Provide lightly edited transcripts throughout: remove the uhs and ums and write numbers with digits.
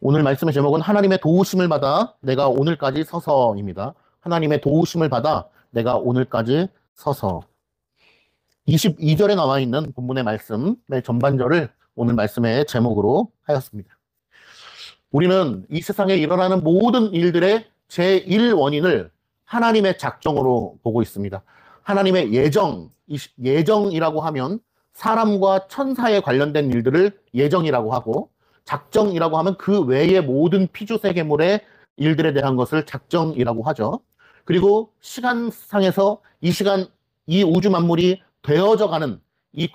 오늘 말씀의 제목은 하나님의 도우심을 받아 내가 오늘까지 서서입니다. 하나님의 도우심을 받아 내가 오늘까지 서서. 22절에 나와 있는 본문의 말씀의 전반절을 오늘 말씀의 제목으로 하였습니다. 우리는 이 세상에 일어나는 모든 일들의 제1원인을 하나님의 작정으로 보고 있습니다. 하나님의 예정이라고 하면 사람과 천사에 관련된 일들을 예정이라고 하고, 작정이라고 하면 그 외의 모든 피조세계물의 일들에 대한 것을 작정이라고 하죠. 그리고 시간상에서 이 우주 만물이 되어져 가는 이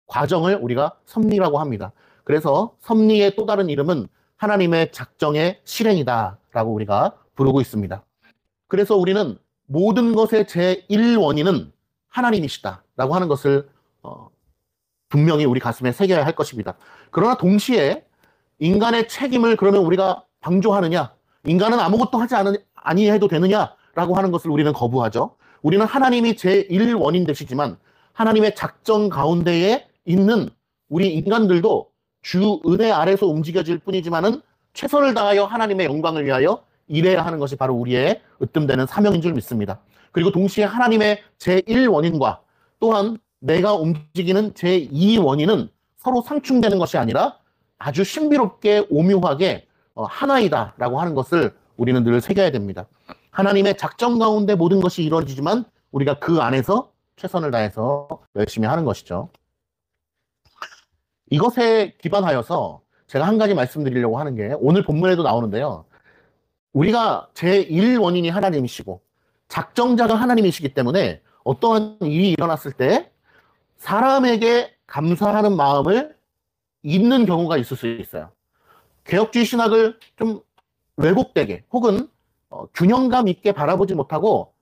과정을 우리가 섭리라고 합니다. 그래서 섭리의 또 다른 이름은 하나님의 작정의 실행이다라고 우리가 부르고 있습니다. 그래서 우리는 모든 것의 제1원인은 하나님이시다라고 하는 것을 분명히 우리 가슴에 새겨야 할 것입니다. 그러나 동시에 인간의 책임을 그러면 우리가 방조하느냐, 인간은 아무것도 하지 아니해도 되느냐라고 하는 것을 우리는 거부하죠. 우리는 하나님이 제1원인 되시지만 하나님의 작정 가운데에 있는 우리 인간들도 주 은혜 아래서 움직여질 뿐이지만은 최선을 다하여 하나님의 영광을 위하여 일해야 하는 것이 바로 우리의 으뜸되는 사명인 줄 믿습니다. 그리고 동시에 하나님의 제1원인과 또한 내가 움직이는 제2원인은 서로 상충되는 것이 아니라 아주 신비롭게 오묘하게 하나이다라고 하는 것을 우리는 늘 새겨야 됩니다. 하나님의 작정 가운데 모든 것이 이루어지지만 우리가 그 안에서 최선을 다해서 열심히 하는 것이죠. 이것에 기반하여서 제가 한 가지 말씀드리려고 하는 게 오늘 본문에도 나오는데요. 우리가 제1원인이 하나님이시고 작정자가 하나님이시기 때문에 어떠한 일이 일어났을 때 사람에게 감사하는 마음을 잊는 경우가 있을 수 있어요. 개혁주의 신학을 좀 왜곡되게 혹은 균형감 있게 바라보지 못하고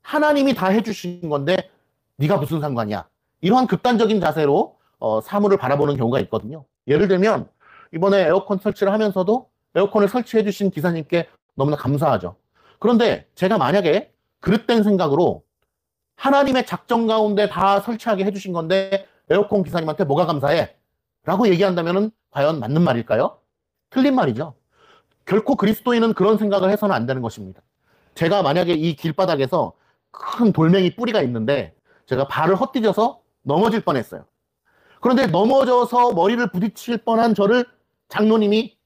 하나님이 다 해주신 건데 네가 무슨 상관이야, 이러한 극단적인 자세로 사물을 바라보는 경우가 있거든요. 예를 들면 이번에 에어컨 설치를 하면서도 에어컨을 설치해 주신 기사님께 너무나 감사하죠. 그런데 제가 만약에 그릇된 생각으로 하나님의 작정 가운데 다 설치하게 해주신 건데 에어컨 기사님한테 뭐가 감사해? 라고 얘기한다면 과연 맞는 말일까요? 틀린 말이죠. 결코 그리스도인은 그런 생각을 해서는 안 되는 것입니다. 제가 만약에 이 길바닥에서 큰 돌멩이 뿌리가 있는데 제가 발을 헛디뎌서 넘어질 뻔했어요. 그런데 넘어져서 머리를 부딪힐 뻔한 저를 장로님이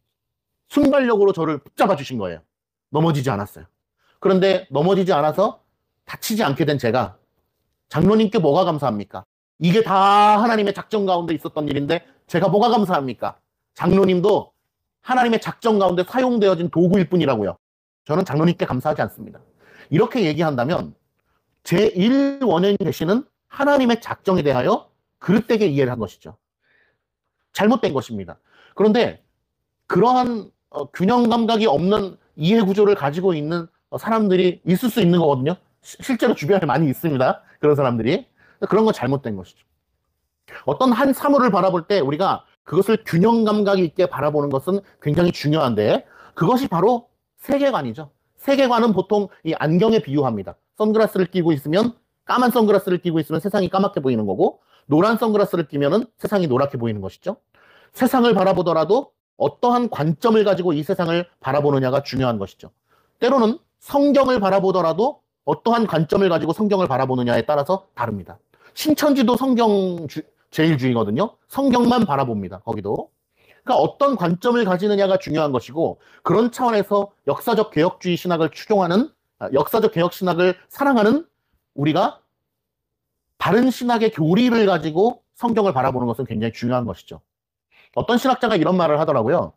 순발력으로 저를 붙잡아 주신 거예요. 넘어지지 않았어요. 그런데 넘어지지 않아서 다치지 않게 된 제가 장로님께 뭐가 감사합니까? 이게 다 하나님의 작정 가운데 있었던 일인데 제가 뭐가 감사합니까? 장로님도 하나님의 작정 가운데 사용되어진 도구일 뿐이라고요. 저는 장로님께 감사하지 않습니다. 이렇게 얘기한다면 제1원인이 되시는 하나님의 작정에 대하여 그릇되게 이해를 한 것이죠. 잘못된 것입니다. 그런데 그러한 균형 감각이 없는 이해 구조를 가지고 있는 사람들이 있을 수 있는 거거든요. 실제로 주변에 많이 있습니다. 그런 사람들이. 그런 건 잘못된 것이죠. 어떤 한 사물을 바라볼 때 우리가 그것을 균형 감각이 있게 바라보는 것은 굉장히 중요한데 그것이 바로 세계관이죠. 세계관은 보통 이 안경에 비유합니다. 선글라스를 끼고 있으면 까만 선글라스를 끼고 있으면 세상이 까맣게 보이는 거고 노란 선글라스를 끼면은 세상이 노랗게 보이는 것이죠. 세상을 바라보더라도 어떠한 관점을 가지고 이 세상을 바라보느냐가 중요한 것이죠. 때로는 성경을 바라보더라도 어떠한 관점을 가지고 성경을 바라보느냐에 따라서 다릅니다. 신천지도 제일주의거든요. 성경만 바라봅니다. 거기도. 그러니까 어떤 관점을 가지느냐가 중요한 것이고 그런 차원에서 역사적 개혁주의 신학을 추종하는 역사적 개혁 신학을 사랑하는 우리가 바른 신학의 교리를 가지고 성경을 바라보는 것은 굉장히 중요한 것이죠. 어떤 신학자가 이런 말을 하더라고요.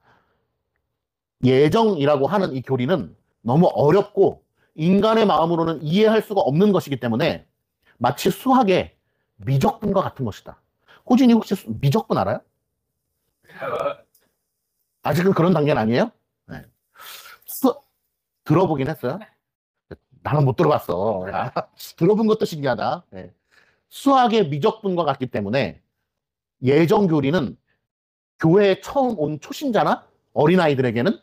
예정이라고 하는 이 교리는 너무 어렵고 인간의 마음으로는 이해할 수가 없는 것이기 때문에 마치 수학의 미적분과 같은 것이다. 호진이 혹시 미적분 알아요? 아직은 그런 단계는 아니에요? 네. 들어보긴 했어요. 나는 못 들어봤어. 야, 들어본 것도 신기하다. 네. 수학의 미적분과 같기 때문에 예정 교리는 교회에 처음 온 초신자나 어린아이들에게는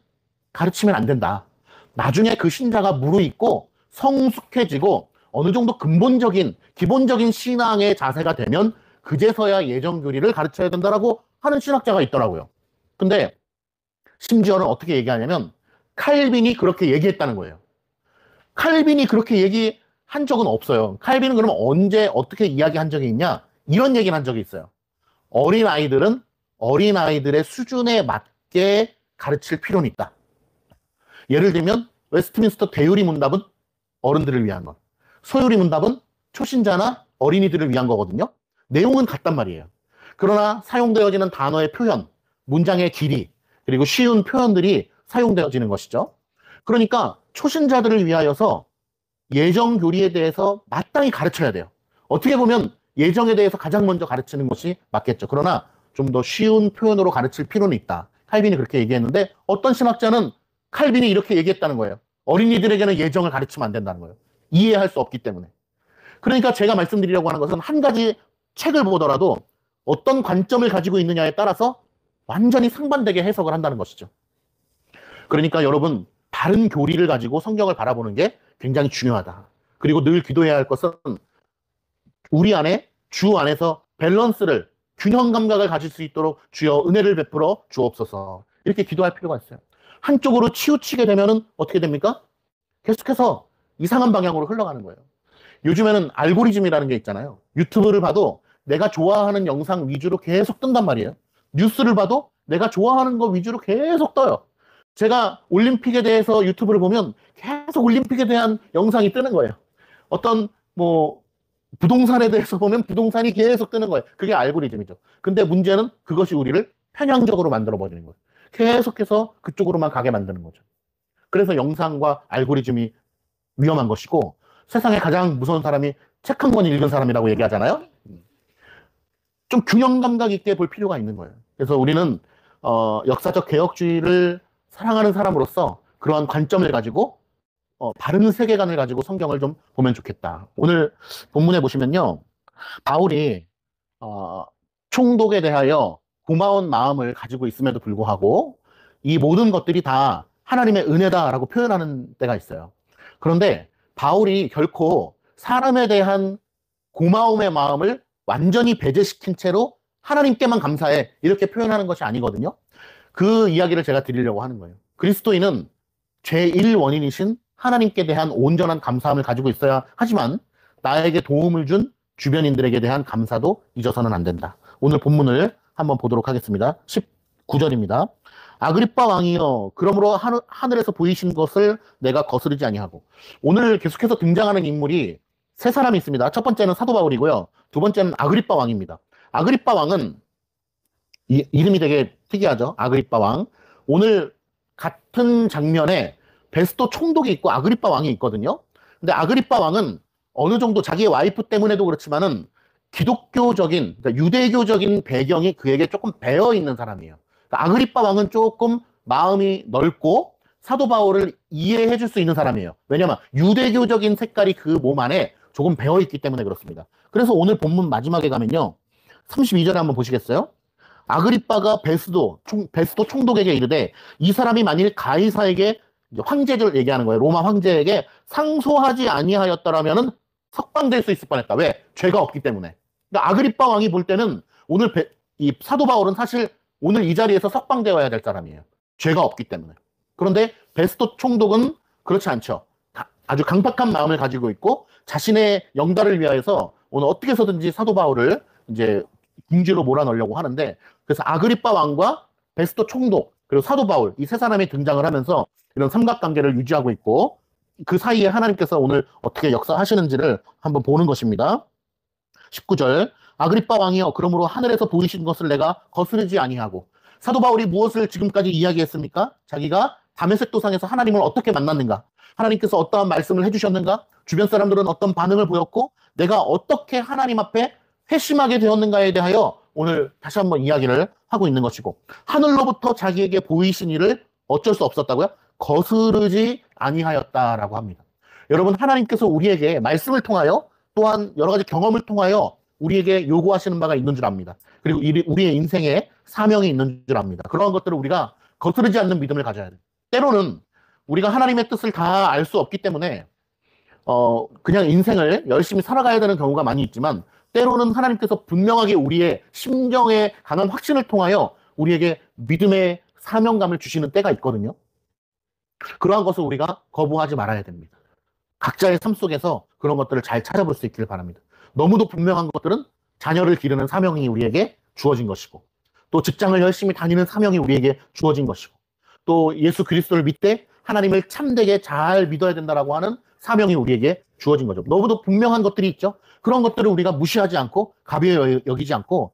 가르치면 안 된다. 나중에 그 신자가 무르익고 성숙해지고 어느 정도 기본적인 신앙의 자세가 되면 그제서야 예정 교리를 가르쳐야 된다라고 하는 신학자가 있더라고요. 근데 심지어는 어떻게 얘기하냐면 칼빈이 그렇게 얘기했다는 거예요. 칼빈이 그렇게 얘기한 적은 없어요. 칼빈은 그러면 언제 어떻게 이야기한 적이 있냐? 이런 얘기를 한 적이 있어요. 어린아이들은 어린아이들의 수준에 맞게 가르칠 필요는 있다. 예를 들면 웨스트민스터 대유리 문답은 어른들을 위한 것, 소유리 문답은 초신자나 어린이들을 위한 거거든요. 내용은 같단 말이에요. 그러나 사용되어지는 단어의 표현, 문장의 길이, 그리고 쉬운 표현들이 사용되어지는 것이죠. 그러니까 초신자들을 위하여서 예정 교리에 대해서 마땅히 가르쳐야 돼요. 어떻게 보면 예정에 대해서 가장 먼저 가르치는 것이 맞겠죠. 그러나 좀 더 쉬운 표현으로 가르칠 필요는 있다. 칼빈이 그렇게 얘기했는데 어떤 신학자는 칼빈이 이렇게 얘기했다는 거예요. 어린이들에게는 예정을 가르치면 안 된다는 거예요. 이해할 수 없기 때문에. 그러니까 제가 말씀드리려고 하는 것은 한 가지 책을 보더라도 어떤 관점을 가지고 있느냐에 따라서 완전히 상반되게 해석을 한다는 것이죠. 그러니까 여러분, 다른 교리를 가지고 성경을 바라보는 게 굉장히 중요하다. 그리고 늘 기도해야 할 것은 우리 안에, 주 안에서 밸런스를, 균형 감각을 가질 수 있도록 주여 은혜를 베풀어 주옵소서. 이렇게 기도할 필요가 있어요. 한쪽으로 치우치게 되면은 어떻게 됩니까? 계속해서 이상한 방향으로 흘러가는 거예요. 요즘에는 알고리즘이라는 게 있잖아요. 유튜브를 봐도 내가 좋아하는 영상 위주로 계속 뜬단 말이에요. 뉴스를 봐도 내가 좋아하는 거 위주로 계속 떠요. 제가 올림픽에 대해서 유튜브를 보면 계속 올림픽에 대한 영상이 뜨는 거예요. 어떤 부동산에 대해서 보면 부동산이 계속 뜨는 거예요. 그게 알고리즘이죠. 근데 문제는 그것이 우리를 편향적으로 만들어 버리는 거예요. 계속해서 그쪽으로만 가게 만드는 거죠. 그래서 영상과 알고리즘이 위험한 것이고, 세상에 가장 무서운 사람이 책 한 권 읽은 사람이라고 얘기하잖아요. 좀 균형 감각 있게 볼 필요가 있는 거예요. 그래서 우리는 역사적 개혁주의를 사랑하는 사람으로서 그러한 관점을 가지고 바른 세계관을 가지고 성경을 좀 보면 좋겠다. 오늘 본문에 보시면요, 바울이 총독에 대하여 고마운 마음을 가지고 있음에도 불구하고 이 모든 것들이 다 하나님의 은혜다라고 표현하는 때가 있어요. 그런데 바울이 결코 사람에 대한 고마움의 마음을 완전히 배제시킨 채로 하나님께만 감사해 이렇게 표현하는 것이 아니거든요. 그 이야기를 제가 드리려고 하는 거예요. 그리스도인은 제1 원인이신 하나님께 대한 온전한 감사함을 가지고 있어야 하지만 나에게 도움을 준 주변인들에게 대한 감사도 잊어서는 안 된다. 오늘 본문을 한번 보도록 하겠습니다. 19절입니다. 아그리빠 왕이여, 그러므로 하늘에서 보이신 것을 내가 거스르지 아니하고. 오늘 계속해서 등장하는 인물이 세 사람이 있습니다. 첫 번째는 사도 바울이고요. 두 번째는 아그리빠 왕입니다. 아그리빠 왕은 이름이 되게 특이하죠. 아그리빠 왕. 오늘 같은 장면에 베스도 총독이 있고 아그리빠 왕이 있거든요. 근데 아그리빠 왕은 어느 정도 자기의 와이프 때문에도 그렇지만은 기독교적인, 그러니까 유대교적인 배경이 그에게 조금 배어 있는 사람이에요. 그러니까 아그리빠 왕은 조금 마음이 넓고 사도 바울을 이해해 줄 수 있는 사람이에요. 왜냐면 유대교적인 색깔이 그 몸 안에 조금 배어 있기 때문에 그렇습니다. 그래서 오늘 본문 마지막에 가면요, 32절에 한번 보시겠어요? 아그리빠가 베스도 총독에게 이르되 이 사람이 만일 가이사에게, 황제를 얘기하는 거예요. 로마 황제에게 상소하지 아니하였더라면은 석방될 수 있을 뻔했다. 왜? 죄가 없기 때문에. 그러니까 아그리빠 왕이 볼 때는 오늘 이 사도 바울은 사실 오늘 이 자리에서 석방되어야 될 사람이에요. 죄가 없기 때문에. 그런데 베스도 총독은 그렇지 않죠. 아주 강팍한 마음을 가지고 있고 자신의 영달을 위하여서 오늘 어떻게 해서든지 사도 바울을 이제 궁지로 몰아넣으려고 하는데, 그래서 아그리빠 왕과 베스도 총독 그리고 사도 바울 이 세 사람이 등장을 하면서 이런 삼각관계를 유지하고 있고, 그 사이에 하나님께서 오늘 어떻게 역사하시는지를 한번 보는 것입니다. 19절, 아그리빠 왕이여, 그러므로 하늘에서 보이신 것을 내가 거스르지 아니하고. 사도 바울이 무엇을 지금까지 이야기했습니까? 자기가 다메섹 도상에서 하나님을 어떻게 만났는가, 하나님께서 어떠한 말씀을 해주셨는가, 주변 사람들은 어떤 반응을 보였고 내가 어떻게 하나님 앞에 회심하게 되었는가에 대하여 오늘 다시 한번 이야기를 하고 있는 것이고, 하늘로부터 자기에게 보이신 일을 어쩔 수 없었다고요? 거스르지 아니하였다라고 합니다. 여러분, 하나님께서 우리에게 말씀을 통하여 또한 여러 가지 경험을 통하여 우리에게 요구하시는 바가 있는 줄 압니다. 그리고 우리의 인생에 사명이 있는 줄 압니다. 그러한 것들을 우리가 거스르지 않는 믿음을 가져야 돼요. 때로는 우리가 하나님의 뜻을 다 알 수 없기 때문에 그냥 인생을 열심히 살아가야 되는 경우가 많이 있지만, 때로는 하나님께서 분명하게 우리의 심정에 강한 확신을 통하여 우리에게 믿음의 사명감을 주시는 때가 있거든요. 그러한 것을 우리가 거부하지 말아야 됩니다. 각자의 삶 속에서 그런 것들을 잘 찾아볼 수 있기를 바랍니다. 너무도 분명한 것들은 자녀를 기르는 사명이 우리에게 주어진 것이고, 또 직장을 열심히 다니는 사명이 우리에게 주어진 것이고, 또 예수 그리스도를 믿되 하나님을 참되게 잘 믿어야 된다라고 하는 사명이 우리에게 주어진 거죠. 너무도 분명한 것들이 있죠. 그런 것들을 우리가 무시하지 않고 가벼이 여기지 않고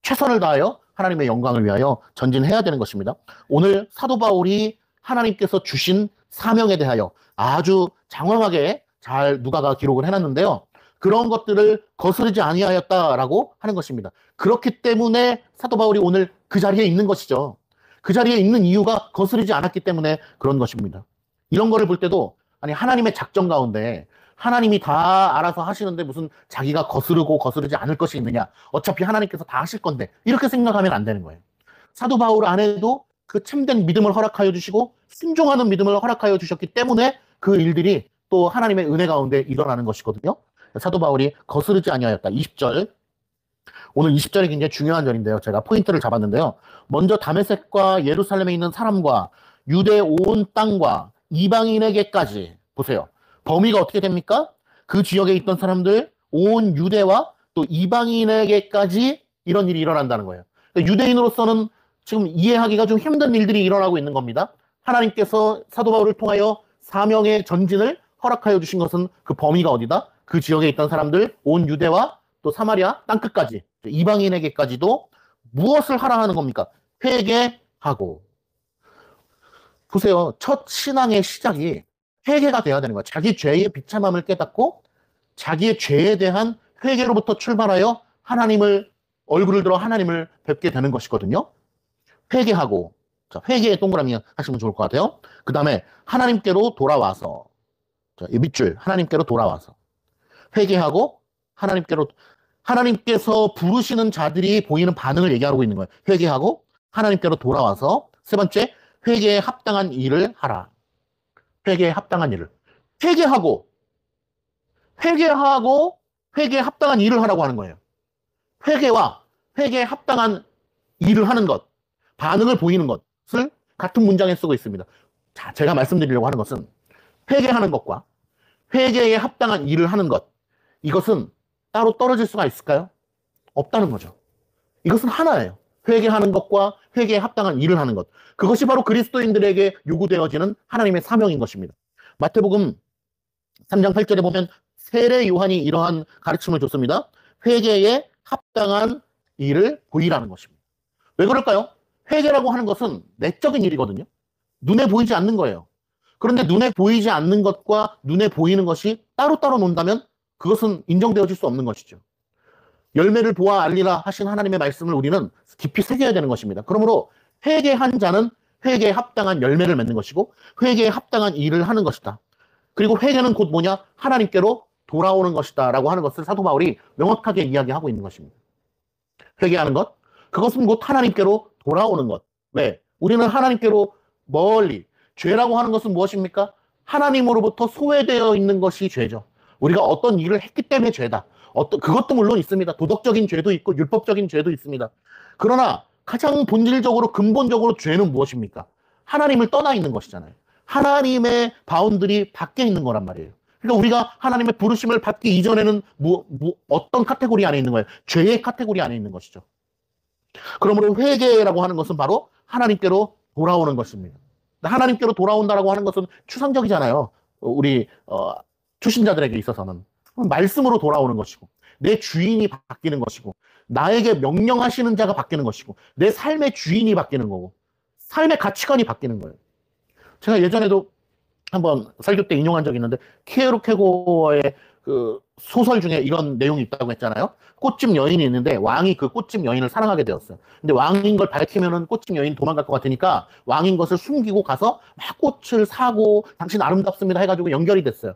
최선을 다하여 하나님의 영광을 위하여 전진해야 되는 것입니다. 오늘 사도 바울이 하나님께서 주신 사명에 대하여 아주 장황하게 잘 누가가 기록을 해놨는데요. 그런 것들을 거스르지 아니하였다라고 하는 것입니다. 그렇기 때문에 사도 바울이 오늘 그 자리에 있는 것이죠. 그 자리에 있는 이유가 거스르지 않았기 때문에 그런 것입니다. 이런 거를 볼 때도 아니 하나님의 작정 가운데 하나님이 다 알아서 하시는데 무슨 자기가 거스르고 거스르지 않을 것이 있느냐. 어차피 하나님께서 다 하실 건데 이렇게 생각하면 안 되는 거예요. 사도 바울 안에도 그 참된 믿음을 허락하여 주시고 순종하는 믿음을 허락하여 주셨기 때문에 그 일들이 또 하나님의 은혜 가운데 일어나는 것이거든요. 사도 바울이 거스르지 아니하였다. 20절. 오늘 20절이 굉장히 중요한 절인데요. 제가 포인트를 잡았는데요. 먼저 다메섹과 예루살렘에 있는 사람과 유대 온 땅과 이방인에게까지 보세요. 범위가 어떻게 됩니까? 그 지역에 있던 사람들, 온 유대와 또 이방인에게까지 이런 일이 일어난다는 거예요. 그러니까 유대인으로서는 지금 이해하기가 좀 힘든 일들이 일어나고 있는 겁니다. 하나님께서 사도 바울을 통하여 사명의 전진을 허락하여 주신 것은 그 범위가 어디다? 그 지역에 있던 사람들, 온 유대와 또 사마리아 땅끝까지, 이방인에게까지도 무엇을 하라 하는 겁니까? 회개하고. 보세요. 첫 신앙의 시작이 회개가 돼야 되는 거예요. 자기 죄의 비참함을 깨닫고 자기의 죄에 대한 회개로부터 출발하여 하나님을, 얼굴을 들어 하나님을 뵙게 되는 것이거든요. 회개하고, 자, 회개의 동그라미 하시면 좋을 것 같아요. 그 다음에 하나님께로 돌아와서, 자, 이 밑줄, 하나님께로 돌아와서. 회개하고, 하나님께로, 하나님께서 부르시는 자들이 보이는 반응을 얘기하고 있는 거예요. 회개하고, 하나님께로 돌아와서. 세 번째, 회개에 합당한 일을 하라. 회개에 합당한 일을. 회개하고, 회개에 합당한 일을 하라고 하는 거예요. 회개와 회개에 합당한 일을 하는 것, 반응을 보이는 것을 같은 문장에 쓰고 있습니다. 자, 제가 말씀드리려고 하는 것은 회개하는 것과 회개에 합당한 일을 하는 것, 이것은 따로 떨어질 수가 있을까요? 없다는 거죠. 이것은 하나예요. 회개하는 것과 회개에 합당한 일을 하는 것. 그것이 바로 그리스도인들에게 요구되어지는 하나님의 사명인 것입니다. 마태복음 3장 8절에 보면 세례 요한이 이러한 가르침을 줬습니다. 회개에 합당한 일을 보이라는 것입니다. 왜 그럴까요? 회개라고 하는 것은 내적인 일이거든요. 눈에 보이지 않는 거예요. 그런데 눈에 보이지 않는 것과 눈에 보이는 것이 따로따로 논다면 그것은 인정되어질 수 없는 것이죠. 열매를 보아 알리라 하신 하나님의 말씀을 우리는 깊이 새겨야 되는 것입니다. 그러므로 회개한 자는 회개에 합당한 열매를 맺는 것이고 회개에 합당한 일을 하는 것이다. 그리고 회개는 곧 뭐냐? 하나님께로 돌아오는 것이다 라고 하는 것을 사도 바울이 명확하게 이야기하고 있는 것입니다. 회개하는 것, 그것은 곧 하나님께로 돌아오는 것. 왜? 우리는 하나님께로 멀리, 죄라고 하는 것은 무엇입니까? 하나님으로부터 소외되어 있는 것이 죄죠. 우리가 어떤 일을 했기 때문에 죄다. 그것도 물론 있습니다. 도덕적인 죄도 있고 율법적인 죄도 있습니다. 그러나 가장 본질적으로 근본적으로 죄는 무엇입니까? 하나님을 떠나 있는 것이잖아요. 하나님의 바운들이 밖에 있는 거란 말이에요. 그러니까 우리가 하나님의 부르심을 받기 이전에는 어떤 카테고리 안에 있는 거예요? 죄의 카테고리 안에 있는 것이죠. 그러므로 회개라고 하는 것은 바로 하나님께로 돌아오는 것입니다. 하나님께로 돌아온다라고 하는 것은 추상적이잖아요. 우리 초신자들에게 있어서는 말씀으로 돌아오는 것이고 내 주인이 바뀌는 것이고 나에게 명령하시는 자가 바뀌는 것이고 내 삶의 주인이 바뀌는 거고 삶의 가치관이 바뀌는 거예요. 제가 예전에도 한번 설교 때 인용한 적이 있는데 키에로케고의 그 소설 중에 이런 내용이 있다고 했잖아요. 꽃집 여인이 있는데 왕이 그 꽃집 여인을 사랑하게 되었어요. 근데 왕인 걸 밝히면은 꽃집 여인 도망갈 것 같으니까 왕인 것을 숨기고 가서 막 꽃을 사고 당신 아름답습니다 해가지고 연결이 됐어요.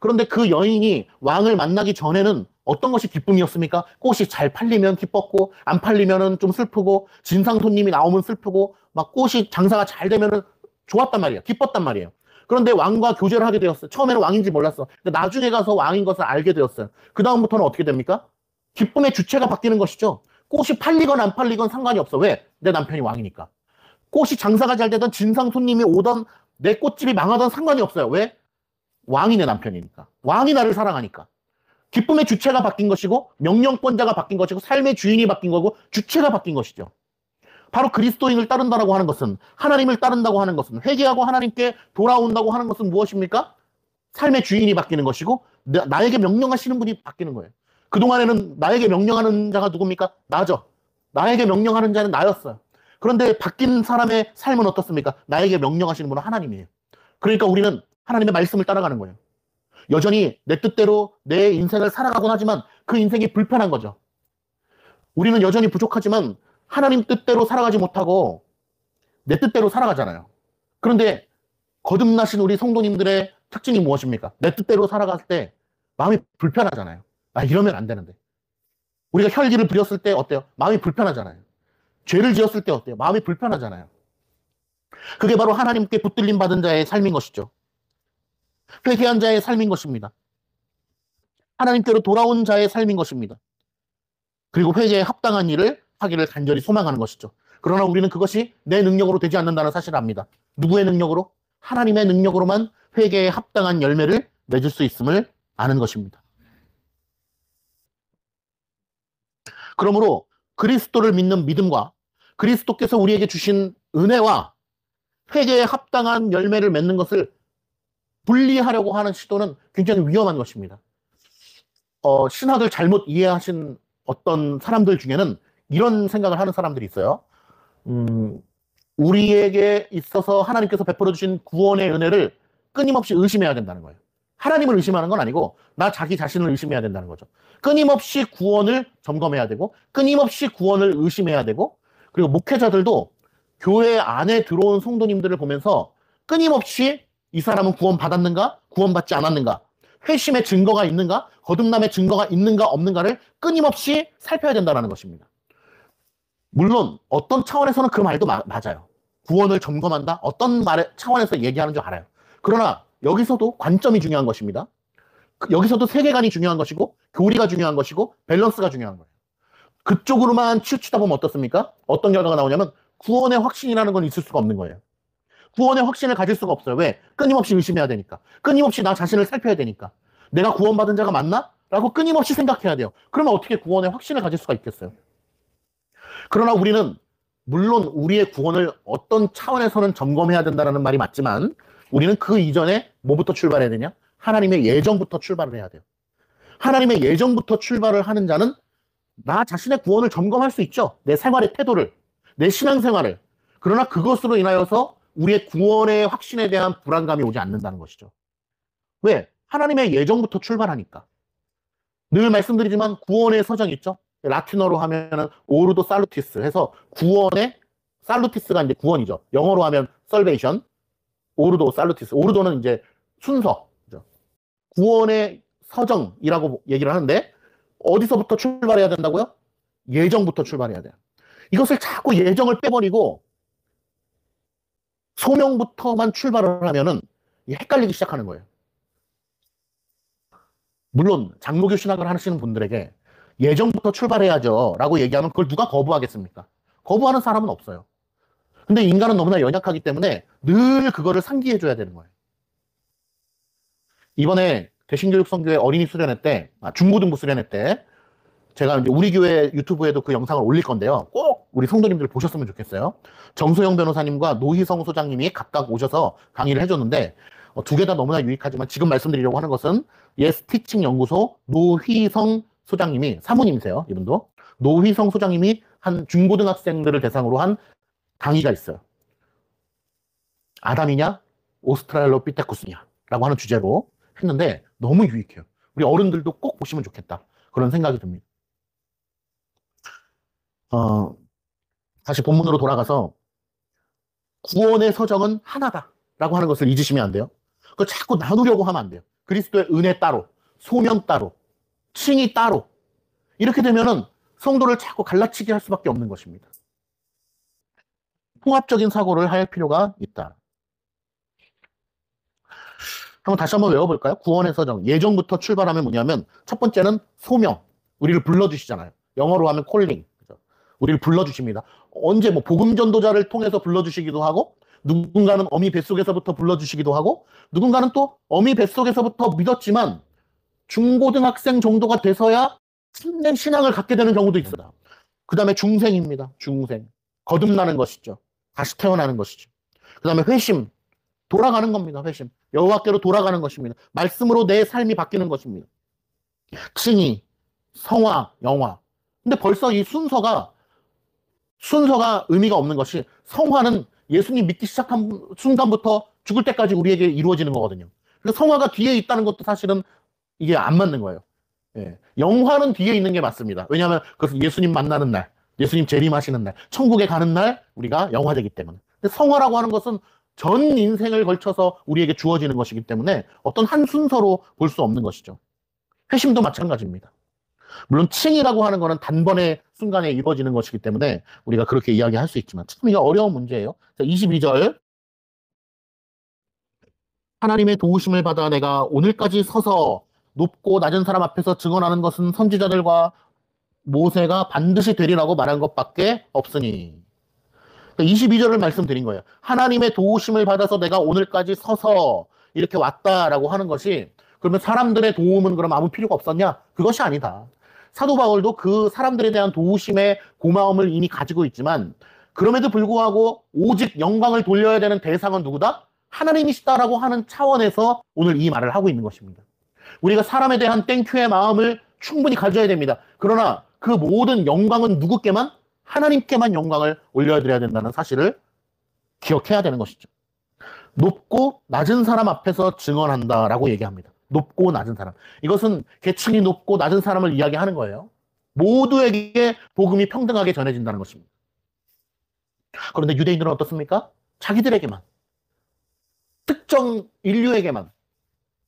그런데 그 여인이 왕을 만나기 전에는 어떤 것이 기쁨이었습니까? 꽃이 잘 팔리면 기뻤고 안 팔리면은 좀 슬프고 진상 손님이 나오면 슬프고 막 꽃이 장사가 잘 되면은 좋았단 말이에요. 기뻤단 말이에요. 그런데 왕과 교제를 하게 되었어요. 처음에는 왕인지 몰랐어. 근데 나중에 가서 왕인 것을 알게 되었어요. 그 다음부터는 어떻게 됩니까? 기쁨의 주체가 바뀌는 것이죠. 꽃이 팔리건 안 팔리건 상관이 없어. 왜? 내 남편이 왕이니까. 꽃이 장사가 잘 되던 진상 손님이 오던 내 꽃집이 망하던 상관이 없어요. 왜? 왕이 내 남편이니까. 왕이 나를 사랑하니까. 기쁨의 주체가 바뀐 것이고 명령권자가 바뀐 것이고 삶의 주인이 바뀐 거고 주체가 바뀐 것이죠. 바로 그리스도인을 따른다라고 하는 것은, 하나님을 따른다고 하는 것은, 회개하고 하나님께 돌아온다고 하는 것은 무엇입니까? 삶의 주인이 바뀌는 것이고 나에게 명령하시는 분이 바뀌는 거예요. 그동안에는 나에게 명령하는 자가 누굽니까? 나죠. 나에게 명령하는 자는 나였어요. 그런데 바뀐 사람의 삶은 어떻습니까? 나에게 명령하시는 분은 하나님이에요. 그러니까 우리는 하나님의 말씀을 따라가는 거예요. 여전히 내 뜻대로 내 인생을 살아가곤 하지만 그 인생이 불편한 거죠. 우리는 여전히 부족하지만 하나님 뜻대로 살아가지 못하고 내 뜻대로 살아가잖아요. 그런데 거듭나신 우리 성도님들의 특징이 무엇입니까? 내 뜻대로 살아갈 때 마음이 불편하잖아요. 아, 이러면 안 되는데. 우리가 혈기를 부렸을 때 어때요? 마음이 불편하잖아요. 죄를 지었을 때 어때요? 마음이 불편하잖아요. 그게 바로 하나님께 붙들림 받은 자의 삶인 것이죠. 회개한 자의 삶인 것입니다. 하나님께로 돌아온 자의 삶인 것입니다. 그리고 회개에 합당한 일을 하기를 간절히 소망하는 것이죠. 그러나 우리는 그것이 내 능력으로 되지 않는다는 사실을 압니다. 누구의 능력으로? 하나님의 능력으로만 회개에 합당한 열매를 맺을 수 있음을 아는 것입니다. 그러므로 그리스도를 믿는 믿음과 그리스도께서 우리에게 주신 은혜와 회개에 합당한 열매를 맺는 것을 분리하려고 하는 시도는 굉장히 위험한 것입니다. 신학을 잘못 이해하신 어떤 사람들 중에는 이런 생각을 하는 사람들이 있어요. 우리에게 있어서 하나님께서 베풀어 주신 구원의 은혜를 끊임없이 의심해야 된다는 거예요. 하나님을 의심하는 건 아니고 나 자기 자신을 의심해야 된다는 거죠. 끊임없이 구원을 점검해야 되고 끊임없이 구원을 의심해야 되고, 그리고 목회자들도 교회 안에 들어온 성도님들을 보면서 끊임없이 이 사람은 구원받았는가? 구원받지 않았는가? 회심의 증거가 있는가? 거듭남의 증거가 있는가? 없는가를 끊임없이 살펴야 된다는 것입니다. 물론 어떤 차원에서는 그 말도 맞아요. 구원을 점검한다? 어떤 말의 차원에서 얘기하는 줄 알아요. 그러나 여기서도 관점이 중요한 것입니다. 여기서도 세계관이 중요한 것이고 교리가 중요한 것이고 밸런스가 중요한 거예요. 그쪽으로만 치우치다 보면 어떻습니까? 어떤 결과가 나오냐면 구원의 확신이라는 건 있을 수가 없는 거예요. 구원의 확신을 가질 수가 없어요. 왜? 끊임없이 의심해야 되니까. 끊임없이 나 자신을 살펴야 되니까. 내가 구원받은 자가 맞나? 라고 끊임없이 생각해야 돼요. 그러면 어떻게 구원의 확신을 가질 수가 있겠어요? 그러나 우리는 물론 우리의 구원을 어떤 차원에서는 점검해야 된다는 말이 맞지만 우리는 그 이전에 뭐부터 출발해야 되냐? 하나님의 예정부터 출발을 해야 돼요. 하나님의 예정부터 출발을 하는 자는 나 자신의 구원을 점검할 수 있죠. 내 생활의 태도를, 내 신앙생활을. 그러나 그것으로 인하여서 우리의 구원의 확신에 대한 불안감이 오지 않는다는 것이죠. 왜? 하나님의 예정부터 출발하니까. 늘 말씀드리지만 구원의 서정이 있죠. 라틴어로 하면은 오르도 살루티스 해서 구원의, 살루티스가 이제 구원이죠. 영어로 하면 salvation, 오르도 살루티스. 오르도는 이제 순서. 구원의 서정이라고 얘기를 하는데 어디서부터 출발해야 된다고요? 예정부터 출발해야 돼요. 이것을 자꾸 예정을 빼버리고 소명부터만 출발을 하면은 헷갈리기 시작하는 거예요. 물론 장로교 신학을 하시는 분들에게 예정부터 출발해야죠 라고 얘기하면 그걸 누가 거부하겠습니까? 거부하는 사람은 없어요. 근데 인간은 너무나 연약하기 때문에 늘 그거를 상기해줘야 되는 거예요. 이번에 대신교육선교회 어린이 수련회 때, 중고등부 수련회 때 제가 이제 우리 교회 유튜브에도 그 영상을 올릴 건데요. 꼭 우리 성도님들 보셨으면 좋겠어요. 정소영 변호사님과 노희성 소장님이 각각 오셔서 강의를 해줬는데 두 개 다 너무나 유익하지만 지금 말씀드리려고 하는 것은 예스 티칭 연구소 노희성 소장님이, 사모님이세요. 이분도. 노희성 소장님이 한 중고등학생들을 대상으로 한 강의가 있어요. 아담이냐 오스트랄로피테쿠스냐 라고 하는 주제로 했는데 너무 유익해요. 우리 어른들도 꼭 보시면 좋겠다. 그런 생각이 듭니다. 다시 본문으로 돌아가서 구원의 서정은 하나다 라고 하는 것을 잊으시면 안 돼요. 그걸 자꾸 나누려고 하면 안 돼요. 그리스도의 은혜 따로, 소명 따로, 칭의 따로. 이렇게 되면은 성도를 자꾸 갈라치게 할 수밖에 없는 것입니다. 통합적인 사고를 할 필요가 있다. 다시 한번 외워볼까요? 구원의 서정. 예정부터 출발하면 뭐냐면 첫 번째는 소명. 우리를 불러주시잖아요. 영어로 하면 콜링. 우리를 불러주십니다. 언제 뭐 복음 전도자를 통해서 불러주시기도 하고, 누군가는 어미 뱃속에서부터 불러주시기도 하고, 누군가는 또 어미 뱃속에서부터 믿었지만 중고등학생 정도가 돼서야 참된 신앙을 갖게 되는 경우도 있어요. 그 다음에 중생입니다. 중생. 거듭나는 것이죠. 다시 태어나는 것이죠. 그 다음에 회심. 돌아가는 겁니다. 회심. 여호와께로 돌아가는 것입니다. 말씀으로 내 삶이 바뀌는 것입니다. 칭의, 성화, 영화. 근데 벌써 이 순서가 의미가 없는 것이, 성화는 예수님 믿기 시작한 순간부터 죽을 때까지 우리에게 이루어지는 거거든요. 그래서 성화가 뒤에 있다는 것도 사실은 이게 안 맞는 거예요. 예. 영화는 뒤에 있는 게 맞습니다. 왜냐하면 그것은 예수님 만나는 날, 예수님 재림하시는 날, 천국에 가는 날 우리가 영화되기 때문에. 근데 성화라고 하는 것은 전 인생을 걸쳐서 우리에게 주어지는 것이기 때문에 어떤 한 순서로 볼 수 없는 것이죠. 회심도 마찬가지입니다. 물론 칭이라고 하는 것은 단번에 순간에 이루어지는 것이기 때문에 우리가 그렇게 이야기할 수 있지만 참 이거 어려운 문제예요. 22절, 하나님의 도우심을 받아 내가 오늘까지 서서 높고 낮은 사람 앞에서 증언하는 것은 선지자들과 모세가 반드시 되리라고 말한 것밖에 없으니. 22절을 말씀드린 거예요. 하나님의 도우심을 받아서 내가 오늘까지 서서 이렇게 왔다라고 하는 것이, 그러면 사람들의 도움은 그럼 아무 필요가 없었냐? 그것이 아니다. 사도 바울도 그 사람들에 대한 도우심의 고마움을 이미 가지고 있지만, 그럼에도 불구하고 오직 영광을 돌려야 되는 대상은 누구다? 하나님이시다라고 하는 차원에서 오늘 이 말을 하고 있는 것입니다. 우리가 사람에 대한 땡큐의 마음을 충분히 가져야 됩니다. 그러나 그 모든 영광은 누구께만? 하나님께만 영광을 올려드려야 된다는 사실을 기억해야 되는 것이죠. 높고 낮은 사람 앞에서 증언한다라고 얘기합니다. 높고 낮은 사람. 이것은 계층이 높고 낮은 사람을 이야기하는 거예요. 모두에게 복음이 평등하게 전해진다는 것입니다. 그런데 유대인들은 어떻습니까? 자기들에게만. 특정 인류에게만.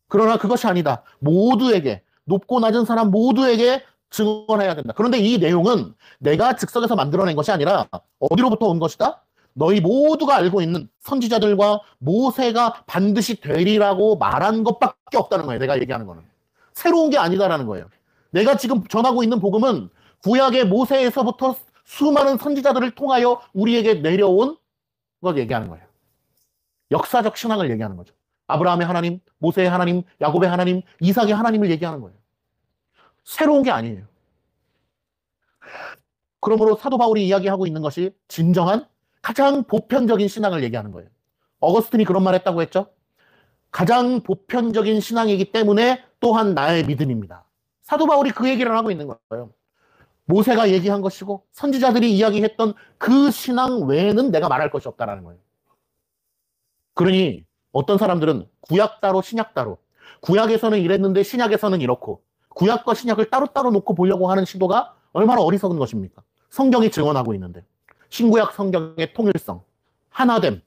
그러나 그것이 아니다. 모두에게, 높고 낮은 사람 모두에게 증언해야 된다. 그런데 이 내용은 내가 즉석에서 만들어낸 것이 아니라 어디로부터 온 것이다? 너희 모두가 알고 있는 선지자들과 모세가 반드시 되리라고 말한 것밖에 없다는 거예요. 내가 얘기하는 거는. 새로운 게 아니다라는 거예요. 내가 지금 전하고 있는 복음은 구약의 모세에서부터 수많은 선지자들을 통하여 우리에게 내려온 걸 얘기하는 거예요. 역사적 신앙을 얘기하는 거죠. 아브라함의 하나님, 모세의 하나님, 야곱의 하나님, 이삭의 하나님을 얘기하는 거예요. 새로운 게 아니에요. 그러므로 사도 바울이 이야기하고 있는 것이 진정한 가장 보편적인 신앙을 얘기하는 거예요. 어거스틴이 그런 말 했다고 했죠. 가장 보편적인 신앙이기 때문에 또한 나의 믿음입니다. 사도 바울이 그 얘기를 하고 있는 거예요. 모세가 얘기한 것이고 선지자들이 이야기했던 그 신앙 외에는 내가 말할 것이 없다라는 거예요. 그러니 어떤 사람들은 구약 따로 신약 따로, 구약에서는 이랬는데 신약에서는 이렇고, 구약과 신약을 따로따로 놓고 보려고 하는 시도가 얼마나 어리석은 것입니까? 성경이 증언하고 있는데 신구약 성경의 통일성, 하나됨,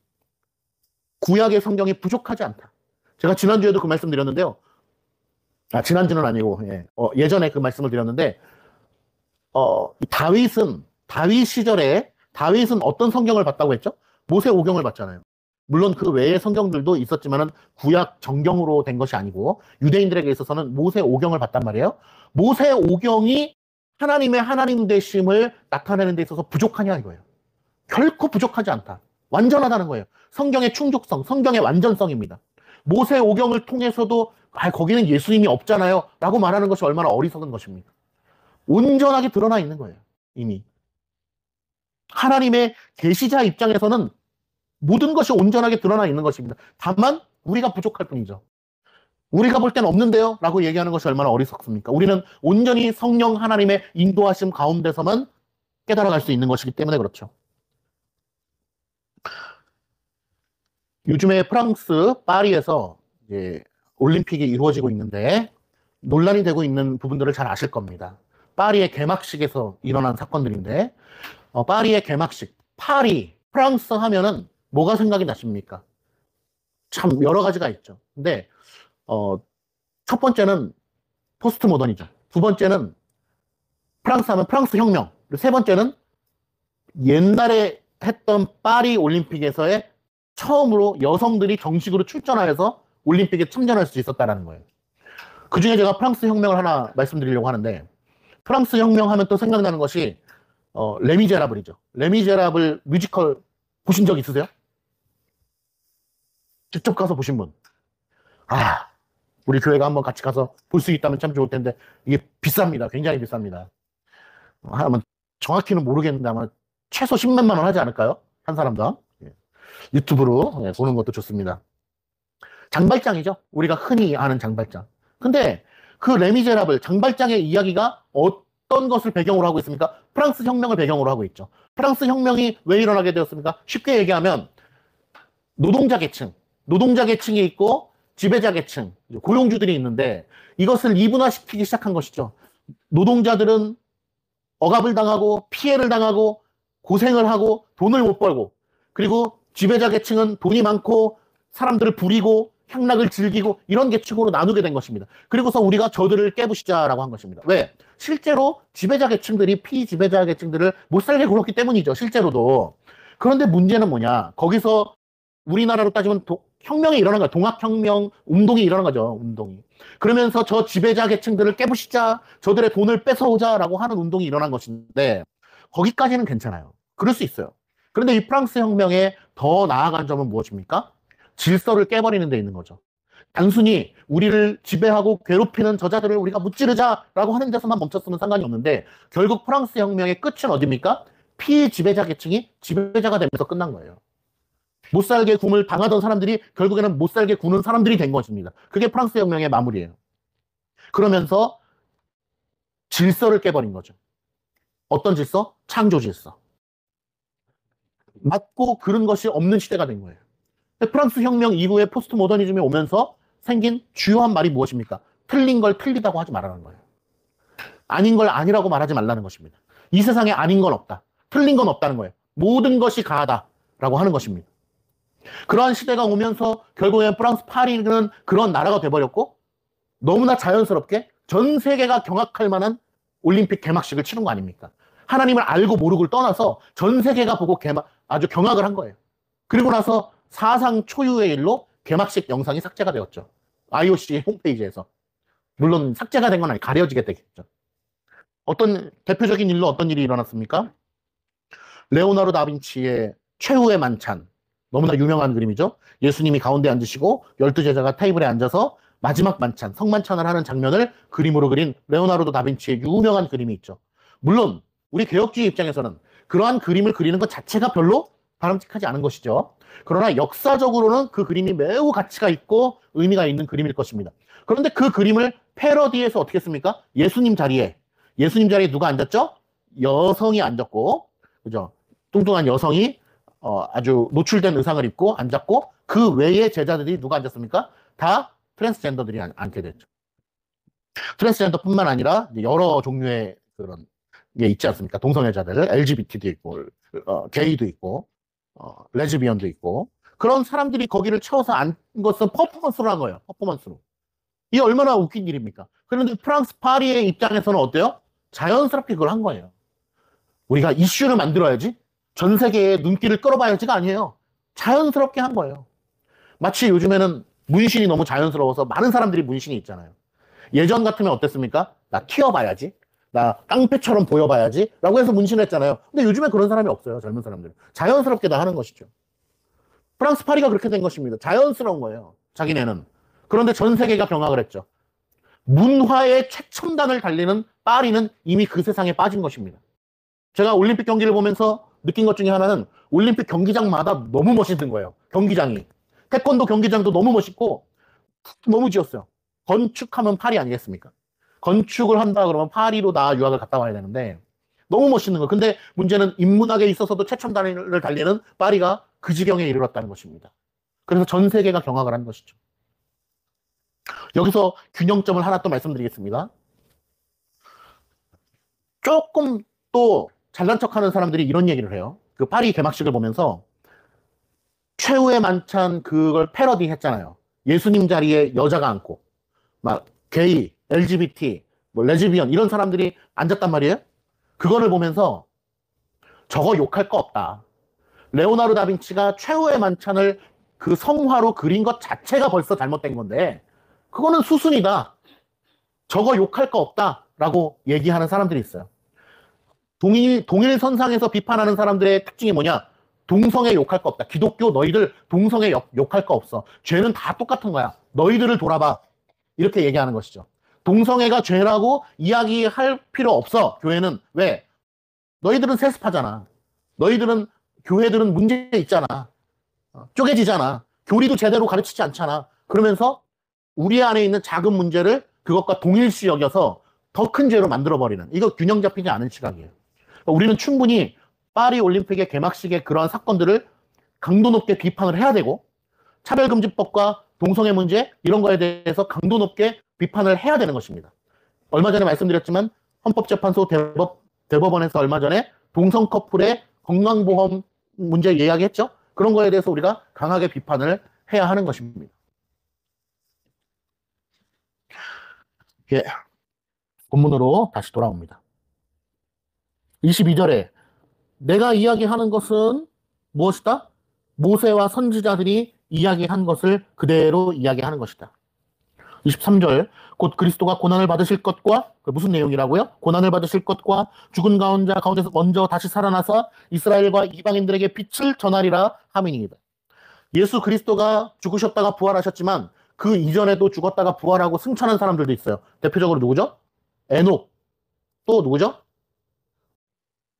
구약의 성경이 부족하지 않다. 제가 지난주에도 그 말씀 드렸는데요. 지난주는 아니고 예전에 그 말씀을 드렸는데 다윗 시절에 다윗은 어떤 성경을 봤다고 했죠? 모세오경을 봤잖아요. 물론 그 외의 성경들도 있었지만은 구약 정경으로 된 것이 아니고 유대인들에게 있어서는 모세오경을 봤단 말이에요. 모세오경이 하나님의 하나님 되심을 나타내는 데 있어서 부족하냐 이거예요. 결코 부족하지 않다. 완전하다는 거예요. 성경의 충족성, 성경의 완전성입니다. 모세오경을 통해서도 거기는 예수님이 없잖아요 라고 말하는 것이 얼마나 어리석은 것입니까? 온전하게 드러나 있는 거예요. 이미 하나님의 계시자 입장에서는 모든 것이 온전하게 드러나 있는 것입니다. 다만 우리가 부족할 뿐이죠. 우리가 볼 때는 없는데요 라고 얘기하는 것이 얼마나 어리석습니까? 우리는 온전히 성령 하나님의 인도하심 가운데서만 깨달아갈 수 있는 것이기 때문에 그렇죠. 요즘에 프랑스 파리에서 이제 올림픽이 이루어지고 있는데 논란이 되고 있는 부분들을 잘 아실 겁니다. 파리의 개막식에서 일어난 사건들인데 파리의 개막식, 파리, 프랑스 하면은 뭐가 생각이 나십니까? 참 여러 가지가 있죠. 근데 첫 번째는 포스트 모던이죠. 두 번째는 프랑스 하면 프랑스 혁명. 그리고 세 번째는 옛날에 했던 파리 올림픽에서의 처음으로 여성들이 정식으로 출전하여서 올림픽에 참전할 수 있었다는 거예요. 그 중에 제가 프랑스 혁명을 하나 말씀드리려고 하는데, 프랑스 혁명 하면 또 생각나는 것이 레미제라블이죠. 레미제라블 뮤지컬 보신 적 있으세요? 직접 가서 보신 분? 아, 우리 교회가 한번 같이 가서 볼 수 있다면 참 좋을 텐데, 이게 비쌉니다. 굉장히 비쌉니다. 아마 정확히는 모르겠는데, 아마 최소 10몇만 원 하지 않을까요? 한 사람당. 예. 유튜브로 보는 것도 좋습니다. 장발장이죠. 우리가 흔히 아는 장발장. 근데 그 레미제라블 장발장의 이야기가 어떤 것을 배경으로 하고 있습니까? 프랑스 혁명을 배경으로 하고 있죠. 프랑스 혁명이 왜 일어나게 되었습니까? 쉽게 얘기하면 노동자 계층이 있고 지배자 계층, 고용주들이 있는데 이것을 이분화시키기 시작한 것이죠. 노동자들은 억압을 당하고 피해를 당하고 고생을 하고 돈을 못 벌고, 그리고 지배자 계층은 돈이 많고 사람들을 부리고 향락을 즐기고 이런 계층으로 나누게 된 것입니다. 그리고서 우리가 저들을 깨부시자라고 한 것입니다. 왜? 실제로 지배자 계층들이 피지배자 계층들을 못 살게 굴었기 때문이죠. 실제로도. 그런데 문제는 뭐냐? 거기서 우리나라로 따지면 혁명이 일어난 거야. 동학혁명 운동이 일어난 거죠. 운동이. 그러면서 저 지배자 계층들을 깨부시자, 저들의 돈을 뺏어오자라고 하는 운동이 일어난 것인데 거기까지는 괜찮아요. 그럴 수 있어요. 그런데 이 프랑스 혁명에 더 나아간 점은 무엇입니까? 질서를 깨버리는 데 있는 거죠. 단순히 우리를 지배하고 괴롭히는 저자들을 우리가 무찌르자라고 하는 데서만 멈췄으면 상관이 없는데, 결국 프랑스 혁명의 끝은 어디입니까? 피지배자 계층이 지배자가 되면서 끝난 거예요. 못살게 굼을 당하던 사람들이 결국에는 못살게 구는 사람들이 된 것입니다. 그게 프랑스 혁명의 마무리예요. 그러면서 질서를 깨버린 거죠. 어떤 질서? 창조 질서. 맞고 그런 것이 없는 시대가 된 거예요. 프랑스 혁명 이후에 포스트 모더니즘이 오면서 생긴 주요한 말이 무엇입니까? 틀린 걸 틀리다고 하지 말라는 거예요. 아닌 걸 아니라고 말하지 말라는 것입니다. 이 세상에 아닌 건 없다. 틀린 건 없다는 거예요. 모든 것이 가하다라고 하는 것입니다. 그러한 시대가 오면서 결국에 프랑스 파리는 그런 나라가 돼버렸고, 너무나 자연스럽게 전 세계가 경악할 만한 올림픽 개막식을 치른 거 아닙니까? 하나님을 알고 모르고를 떠나서 전 세계가 보고 아주 경악을 한 거예요. 그리고 나서 사상 초유의 일로 개막식 영상이 삭제가 되었죠. IOC 홈페이지에서. 물론 삭제가 된 건 아니고 가려지게 되겠죠. 어떤 대표적인 일로 어떤 일이 일어났습니까? 레오나르도 다빈치의 최후의 만찬. 너무나 유명한 그림이죠. 예수님이 가운데 앉으시고 12제자가 테이블에 앉아서 마지막 만찬, 성만찬을 하는 장면을 그림으로 그린 레오나르도 다빈치의 유명한 그림이 있죠. 물론 우리 개혁주의 입장에서는 그러한 그림을 그리는 것 자체가 별로 바람직하지 않은 것이죠. 그러나 역사적으로는 그 그림이 매우 가치가 있고 의미가 있는 그림일 것입니다. 그런데 그 그림을 패러디해서 어떻게 했습니까? 예수님 자리에 누가 앉았죠? 여성이 앉았고, 그죠? 뚱뚱한 여성이 아주 노출된 의상을 입고 앉았고, 그 외의 제자들이 누가 앉았습니까? 다 트랜스젠더들이 앉게 됐죠. 트랜스젠더뿐만 아니라 여러 종류의 그런 게 있지 않습니까? 동성애자들, LGBT도 있고, 게이도 있고, 레즈비언도 있고, 그런 사람들이 거기를 채워서 앉은 것은 퍼포먼스로 한 거예요. 퍼포먼스로. 이게 얼마나 웃긴 일입니까? 그런데 프랑스 파리의 입장에서는 어때요? 자연스럽게 그걸 한 거예요. 우리가 이슈를 만들어야지, 전 세계의 눈길을 끌어봐야지가 아니에요. 자연스럽게 한 거예요. 마치 요즘에는 문신이 너무 자연스러워서 많은 사람들이 문신이 있잖아요. 예전 같으면 어땠습니까? 나 튀어봐야지, 나 깡패처럼 보여봐야지 라고 해서 문신을 했잖아요. 근데 요즘에 그런 사람이 없어요. 젊은 사람들은 자연스럽게 다 하는 것이죠. 프랑스 파리가 그렇게 된 것입니다. 자연스러운 거예요, 자기네는. 그런데 전 세계가 경악을 했죠. 문화의 최첨단을 달리는 파리는 이미 그 세상에 빠진 것입니다. 제가 올림픽 경기를 보면서 느낀 것 중에 하나는 올림픽 경기장마다 너무 멋있는 거예요. 경기장이. 태권도 경기장도 너무 멋있고 너무 지었어요. 건축하면 파리 아니겠습니까? 건축을 한다 그러면 파리로 나 유학을 갔다 와야 되는데 너무 멋있는 거예요. 근데 문제는 인문학에 있어서도 최첨단을 달리는 파리가 그 지경에 이르렀다는 것입니다. 그래서 전 세계가 경악을 한 것이죠. 여기서 균형점을 하나 또 말씀드리겠습니다. 조금 또 잘난 척하는 사람들이 이런 얘기를 해요. 그 파리 개막식을 보면서 최후의 만찬 그걸 패러디 했잖아요. 예수님 자리에 여자가 앉고 막 게이, LGBT, 뭐 레즈비언 이런 사람들이 앉았단 말이에요. 그거를 보면서 저거 욕할 거 없다. 레오나르도 다빈치가 최후의 만찬을 그 성화로 그린 것 자체가 벌써 잘못된 건데 그거는 수순이다. 저거 욕할 거 없다라고 얘기하는 사람들이 있어요. 동일선상에서 비판하는 사람들의 특징이 뭐냐? 동성애 욕할 거 없다. 기독교 너희들 동성애 욕할 거 없어. 죄는 다 똑같은 거야. 너희들을 돌아봐. 이렇게 얘기하는 것이죠. 동성애가 죄라고 이야기할 필요 없어. 교회는. 왜? 너희들은 세습하잖아. 너희들은 교회들은 문제 있잖아. 쪼개지잖아. 교리도 제대로 가르치지 않잖아. 그러면서 우리 안에 있는 작은 문제를 그것과 동일시 여겨서 더 큰 죄로 만들어버리는, 이거 균형 잡히지 않은 시각이에요. 우리는 충분히 파리 올림픽의 개막식의 그러한 사건들을 강도 높게 비판을 해야 되고, 차별금지법과 동성애 문제 이런 거에 대해서 강도 높게 비판을 해야 되는 것입니다. 얼마 전에 말씀드렸지만 헌법재판소 대법원에서 얼마 전에 동성 커플의 건강보험 문제 이야기했죠. 그런 거에 대해서 우리가 강하게 비판을 해야 하는 것입니다. 예. 본문으로 다시 돌아옵니다. 22절에 내가 이야기하는 것은 무엇이다? 모세와 선지자들이 이야기한 것을 그대로 이야기하는 것이다. 23절 곧 그리스도가 고난을 받으실 것과, 무슨 내용이라고요? 고난을 받으실 것과 죽은 자 가운데서 먼저 다시 살아나서 이스라엘과 이방인들에게 빛을 전하리라 함이니이다. 예수 그리스도가 죽으셨다가 부활하셨지만 그 이전에도 죽었다가 부활하고 승천한 사람들도 있어요. 대표적으로 누구죠? 에녹. 또 누구죠?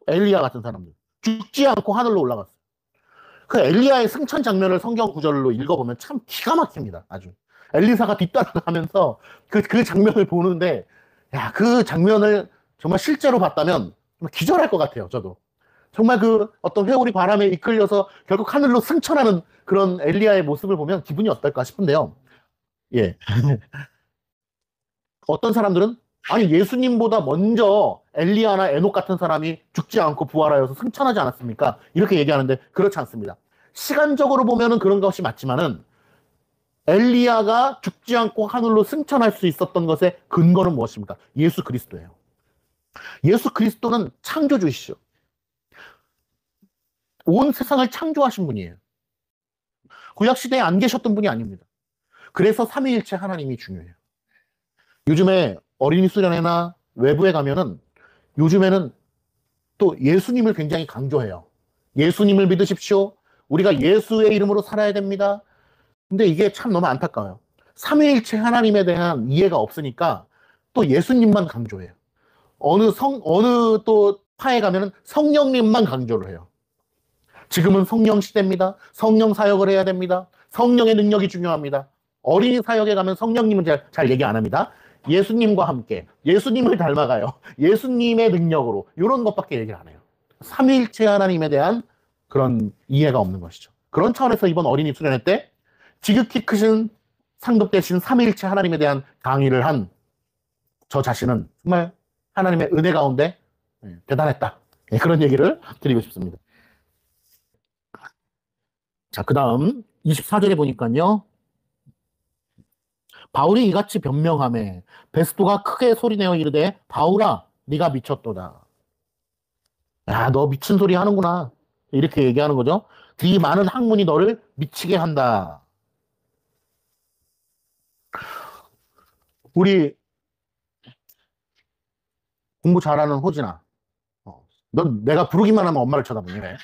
엘리야 같은 사람들. 죽지 않고 하늘로 올라갔어요. 그 엘리야의 승천 장면을 성경 구절로 읽어보면 참 기가 막힙니다. 아주. 엘리사가 뒤따라가면서 그 장면을 보는데, 야, 그 장면을 정말 실제로 봤다면 정말 기절할 것 같아요, 저도. 정말 그 어떤 회오리 바람에 이끌려서 결국 하늘로 승천하는 그런 엘리야의 모습을 보면 기분이 어떨까 싶은데요. 예. 어떤 사람들은 아니 예수님보다 먼저 엘리야나 에녹 같은 사람이 죽지 않고 부활하여서 승천하지 않았습니까? 이렇게 얘기하는데 그렇지 않습니다. 시간적으로 보면은 그런 것이 맞지만은 엘리야가 죽지 않고 하늘로 승천할 수 있었던 것의 근거는 무엇입니까? 예수 그리스도예요. 예수 그리스도는 창조주이시죠. 온 세상을 창조하신 분이에요. 구약시대에 안 계셨던 분이 아닙니다. 그래서 삼위일체 하나님이 중요해요. 요즘에 어린이 수련회나 외부에 가면은 요즘에는 또 예수님을 굉장히 강조해요. 예수님을 믿으십시오. 우리가 예수의 이름으로 살아야 됩니다. 근데 이게 참 너무 안타까워요. 삼위일체 하나님에 대한 이해가 없으니까 또 예수님만 강조해요. 어느 또 파에 가면은 성령님만 강조를 해요. 지금은 성령 시대입니다. 성령 사역을 해야 됩니다. 성령의 능력이 중요합니다. 어린이 사역에 가면 성령님은 잘 얘기 안 합니다. 예수님과 함께, 예수님을 닮아가요. 예수님의 능력으로, 이런 것밖에 얘기를 안 해요. 삼위일체 하나님에 대한 그런 이해가 없는 것이죠. 그런 차원에서 이번 어린이 수련회 때 지극히 크신 상급되신 삼위일체 하나님에 대한 강의를 한 저 자신은 정말 하나님의 은혜 가운데 대단했다. 그런 얘기를 드리고 싶습니다. 자, 그 다음 24절에 보니까요. 바울이 이같이 변명하매 베스도가 크게 소리내어 이르되 바울아 네가 미쳤도다. 야, 너 미친 소리 하는구나. 이렇게 얘기하는 거죠. 네 많은 학문이 너를 미치게 한다. 우리 공부 잘하는 호진아, 넌 내가 부르기만 하면 엄마를 쳐다보네.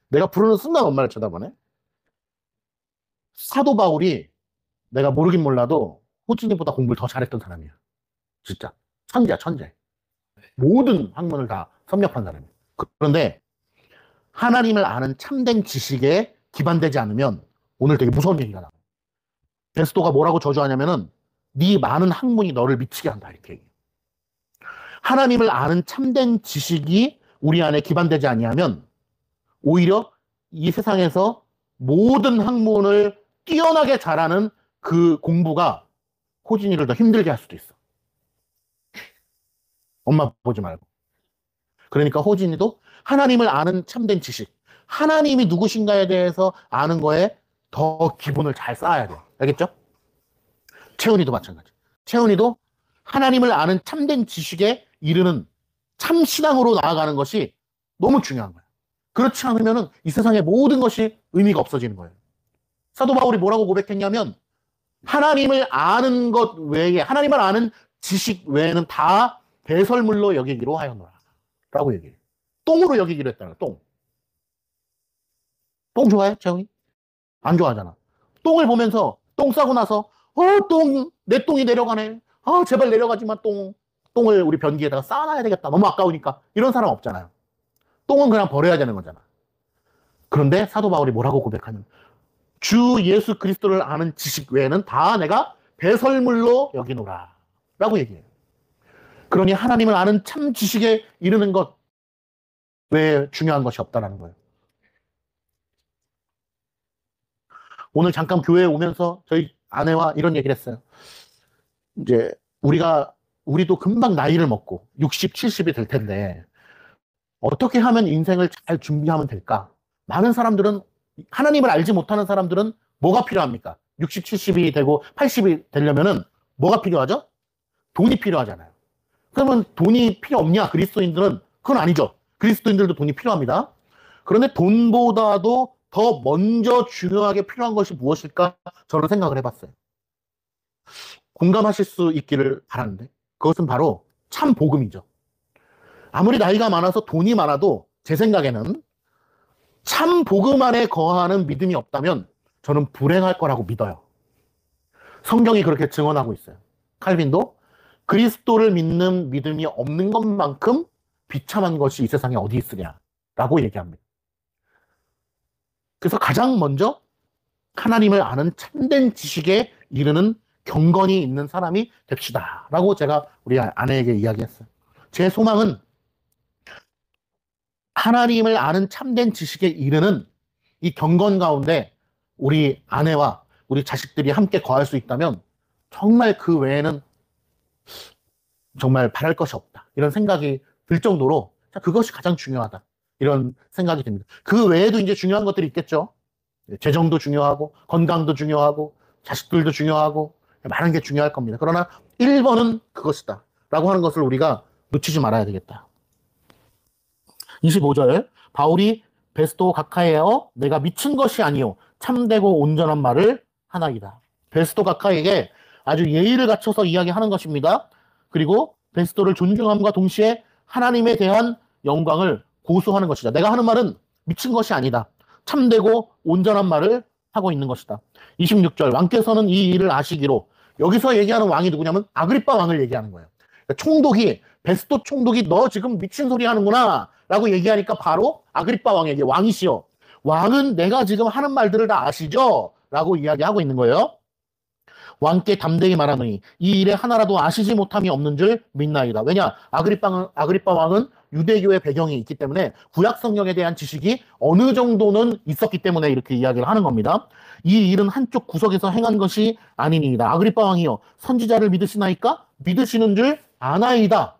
내가 부르는 순간 엄마를 쳐다보네. 사도 바울이 내가 모르긴 몰라도 호진이보다 공부를 더 잘했던 사람이야. 진짜 천재야, 천재. 모든 학문을 다 섭렵한 사람이야. 그런데 하나님을 아는 참된 지식에 기반되지 않으면 오늘 되게 무서운 얘기가 나와요. 베스도가 뭐라고 저주하냐면은 네 많은 학문이 너를 미치게 한다, 이렇게 얘기해요. 하나님을 아는 참된 지식이 우리 안에 기반되지 아니하면 오히려 이 세상에서 모든 학문을 뛰어나게 잘하는 그 공부가 호진이를 더 힘들게 할 수도 있어. 엄마 보지 말고. 그러니까 호진이도 하나님을 아는 참된 지식, 하나님이 누구신가에 대해서 아는 거에 더 기본을 잘 쌓아야 돼요. 알겠죠? 채훈이도 마찬가지. 채훈이도 하나님을 아는 참된 지식에 이르는 참 신앙으로 나아가는 것이 너무 중요한 거예요. 그렇지 않으면 이 세상의 모든 것이 의미가 없어지는 거예요. 사도 바울이 뭐라고 고백했냐면 하나님을 아는 것 외에, 하나님을 아는 지식 외에는 다 배설물로 여기기로 하였노라. 라고 얘기해요. 똥으로 여기기로 했다는 거예요. 똥. 똥 좋아해? 재영이? 안 좋아하잖아. 똥을 보면서 똥 싸고 나서 내 똥이 내려가네. 제발 내려가지 마, 똥. 똥을 우리 변기에다가 쌓아놔야 되겠다. 너무 아까우니까. 이런 사람 없잖아요. 똥은 그냥 버려야 되는 거잖아. 그런데 사도 바울이 뭐라고 고백하냐면 주 예수 그리스도를 아는 지식 외에는 다 내가 배설물로 여기노라. 라고 얘기해요. 그러니 하나님을 아는 참 지식에 이르는 것 외에 중요한 것이 없다는 거예요. 오늘 잠깐 교회에 오면서 저희 아내와 이런 얘기를 했어요. 이제 우리도 금방 나이를 먹고 60, 70이 될 텐데 어떻게 하면 인생을 잘 준비하면 될까? 많은 사람들은 하나님을 알지 못하는 사람들은 뭐가 필요합니까? 60, 70이 되고 80이 되려면은 뭐가 필요하죠? 돈이 필요하잖아요. 그러면 돈이 필요 없냐? 그리스도인들은 그건 아니죠. 그리스도인들도 돈이 필요합니다. 그런데 돈보다도 더 먼저 중요하게 필요한 것이 무엇일까? 저는 생각을 해봤어요. 공감하실 수 있기를 바라는데 그것은 바로 참 복음이죠. 아무리 나이가 많아서 돈이 많아도 제 생각에는 참 복음 안에 거하는 믿음이 없다면 저는 불행할 거라고 믿어요. 성경이 그렇게 증언하고 있어요. 칼빈도 그리스도를 믿는 믿음이 없는 것만큼 비참한 것이 이 세상에 어디 있으냐라고 얘기합니다. 그래서 가장 먼저 하나님을 아는 참된 지식에 이르는 경건이 있는 사람이 됩시다 라고 제가 우리 아내에게 이야기했어요. 제 소망은 하나님을 아는 참된 지식에 이르는 이 경건 가운데 우리 아내와 우리 자식들이 함께 거할 수 있다면 정말 그 외에는 정말 바랄 것이 없다. 이런 생각이 들 정도로 그것이 가장 중요하다. 이런 생각이 듭니다. 그 외에도 이제 중요한 것들이 있겠죠. 재정도 중요하고 건강도 중요하고 자식들도 중요하고 많은 게 중요할 겁니다. 그러나 1번은 그것이다. 라고 하는 것을 우리가 놓치지 말아야 되겠다. 25절 바울이 베스도 가카에어 내가 미친 것이 아니요 참되고 온전한 말을 하나이다. 베스도 가카에게 아주 예의를 갖춰서 이야기하는 것입니다. 그리고 베스도를 존중함과 동시에 하나님에 대한 영광을 고수하는 것이다. 내가 하는 말은 미친 것이 아니다. 참되고 온전한 말을 하고 있는 것이다. 26절 왕께서는 이 일을 아시기로 여기서 얘기하는 왕이 누구냐면 아그리빠 왕을 얘기하는 거예요. 그러니까 총독이 베스도 총독이 너 지금 미친 소리 하는구나 라고 얘기하니까 바로 아그리빠 왕에게 왕이시여 왕은 내가 지금 하는 말들을 다 아시죠? 라고 이야기하고 있는 거예요. 왕께 담대히 말하노니 이 일에 하나라도 아시지 못함이 없는 줄 믿나이다. 왜냐? 아그리빠 왕은 유대교의 배경이 있기 때문에 구약 성경에 대한 지식이 어느 정도는 있었기 때문에 이렇게 이야기를 하는 겁니다. 이 일은 한쪽 구석에서 행한 것이 아니니이다. 아그리빠 왕이여 선지자를 믿으시나이까? 믿으시는 줄 아나이다.